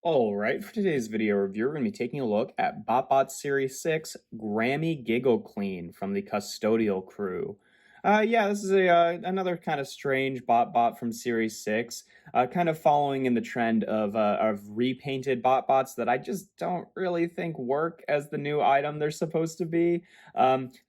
Alright, for today's video review, we're going to be taking a look at BotBots Series 6 Grammy Giggle Clean from the Custodial crew. Yeah, this is another kind of strange BotBot from Series 6, kind of following in the trend of repainted BotBots that I just don't really think work as the new item they're supposed to be.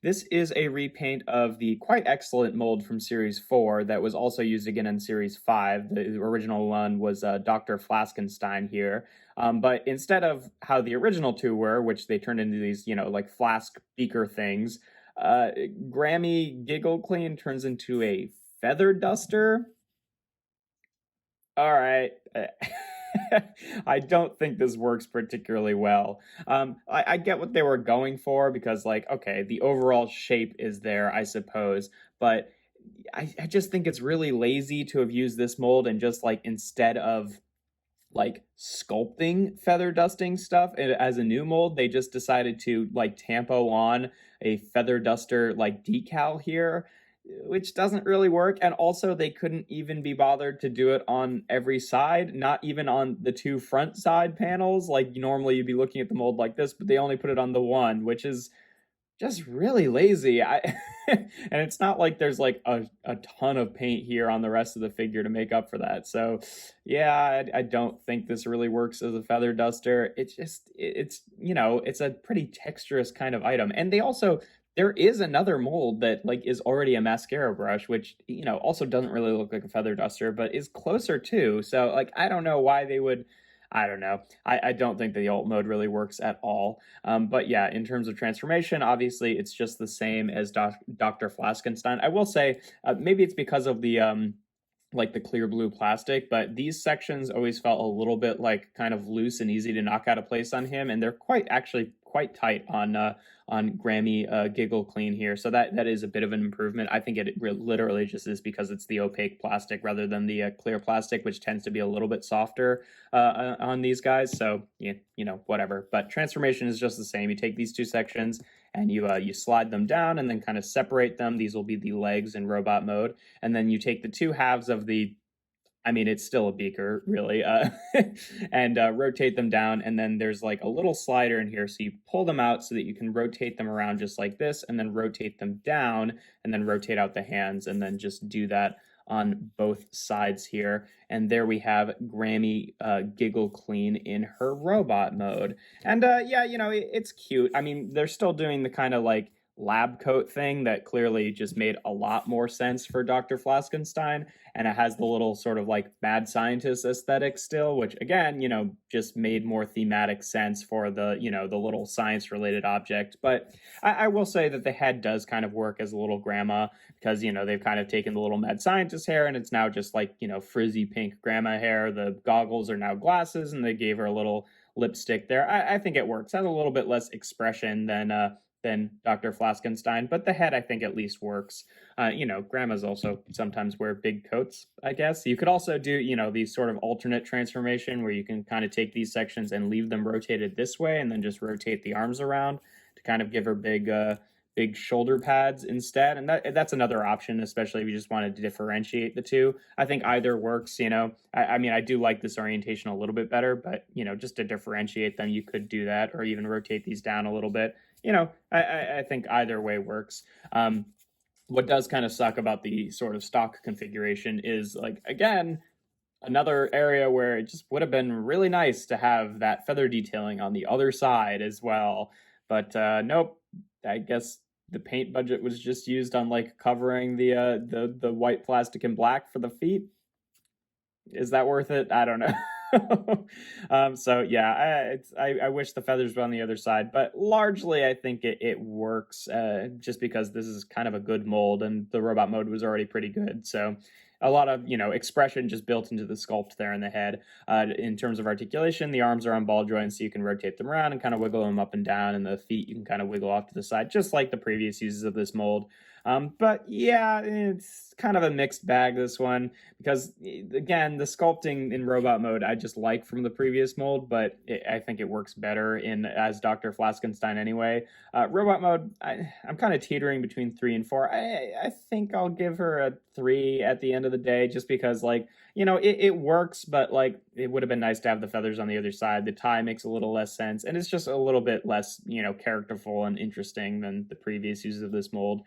This is a repaint of the quite excellent mold from Series 4 that was also used again in Series 5. The original one was Dr. Flaskenstein here. But instead of how the original two were, which they turned into these, like flask beaker things, uh, Grammy Giggle Clean turns into a feather duster. All right. I don't think this works particularly well. I get what they were going for because, like, okay, the overall shape is there, I suppose, but I just think it's really lazy to have used this mold and just like instead of like sculpting feather dusting stuff as a new mold, they just decided to like tampo on a feather duster like decal here, which doesn't really work. And also they couldn't even be bothered to do it on every side, not even on the two front side panels. Like normally you'd be looking at the mold like this, but they only put it on the one, which is just really lazy. And it's not like there's like a ton of paint here on the rest of the figure to make up for that. So yeah, I don't think this really works as a feather duster. It's a pretty texturous kind of item. And there is another mold that like is already a mascara brush, which also doesn't really look like a feather duster, but is closer to. So like I don't know why they would. I don't know. I don't think the alt mode really works at all. But yeah, in terms of transformation, obviously it's just the same as Dr. Flaskenstein. I will say, maybe it's because of the like the clear blue plastic, but these sections always felt a little bit like kind of loose and easy to knock out of place on him, and they're quite tight on Grammy Giggle Clean here. So that is a bit of an improvement. I think it literally just is because it's the opaque plastic rather than the clear plastic, which tends to be a little bit softer on these guys. So yeah, whatever. But transformation is just the same. You take these two sections and you slide them down and then kind of separate them. These will be the legs in robot mode, and then you take the two halves of it's still a beaker, really, and rotate them down, and then there's like a little slider in here, so you pull them out so that you can rotate them around just like this, and then rotate them down, and then rotate out the hands, and then just do that on both sides here. And there we have Grammy Giggle Clean in her robot mode. And yeah, it's cute. I mean, they're still doing the kind of like lab coat thing that clearly just made a lot more sense for Dr. Flaskenstein, and it has the little sort of like mad scientist aesthetic still, which again, just made more thematic sense for the little science related object. But I will say that the head does kind of work as a little grandma because they've kind of taken the little mad scientist hair and it's now just like frizzy pink grandma hair. The goggles are now glasses, and they gave her a little lipstick there. I think it works. It has a little bit less expression than Dr. Flaskenstein, but the head I think at least works. Grandmas also sometimes wear big coats, I guess. You could also do, these sort of alternate transformation where you can kind of take these sections and leave them rotated this way and then just rotate the arms around to kind of give her big shoulder pads instead. And that's another option, especially if you just wanted to differentiate the two. I think either works, I do like this orientation a little bit better, but, just to differentiate them, you could do that or even rotate these down a little bit. I think either way works. What does kind of suck about the sort of stock configuration is, like, again, another area where it just would have been really nice to have that feather detailing on the other side as well. But nope, I guess the paint budget was just used on like covering the white plastic and black for the feet. Is that worth it? I don't know. So yeah, I wish the feathers were on the other side, but largely I think it works just because this is kind of a good mold and the robot mode was already pretty good. So a lot of expression just built into the sculpt there in the head. In terms of articulation, the arms are on ball joints, so you can rotate them around and kind of wiggle them up and down, and the feet you can kind of wiggle off to the side, just like the previous uses of this mold. But yeah, it's kind of a mixed bag, this one, because again, the sculpting in robot mode I just like from the previous mold, but I think it works better as Dr. Flaskenstein anyway. Robot mode, I'm kind of teetering between 3 and 4. I think I'll give her a 3 at the end of the day, just because, like, it works, but like it would have been nice to have the feathers on the other side. The tie makes a little less sense, and it's just a little bit less, characterful and interesting than the previous uses of this mold.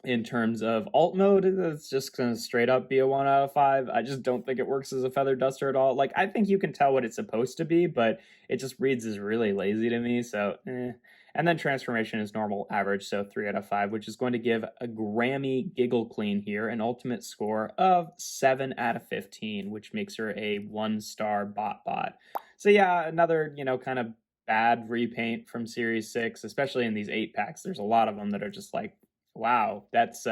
In terms of alt mode, it's just gonna straight up be a 1 out of 5. I just don't think it works as a feather duster at all. Like, I think you can tell what it's supposed to be, but it just reads as really lazy to me, so eh. And then transformation is normal average, so 3 out of 5, which is going to give a Grammy Giggle Clean here an ultimate score of 7 out of 15, which makes her a 1-star BotBot. So yeah, another, kind of bad repaint from Series 6, especially in these 8-packs. There's a lot of them that are just like, wow, that's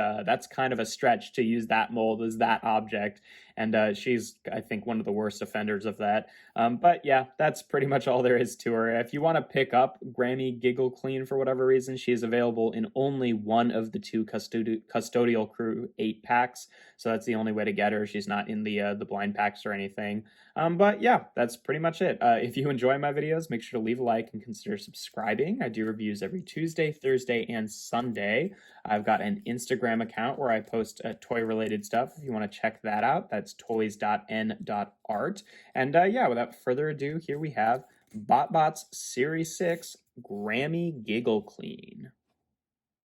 kind of a stretch to use that mold as that object, and she's, I think, one of the worst offenders of that. But yeah, that's pretty much all there is to her. If you want to pick up Grammy Giggle Clean for whatever reason, she is available in only one of the 2 Custodial Crew 8-packs, so that's the only way to get her. She's not in the blind packs or anything. But yeah, that's pretty much it. If you enjoy my videos, make sure to leave a like and consider subscribing. I do reviews every Tuesday, Thursday, and Sunday. I've got an Instagram account where I post toy-related stuff. If you want to check that out, that's toys.n.art. And yeah, without further ado, here we have BotBots Series 6 Grammy Giggle Clean.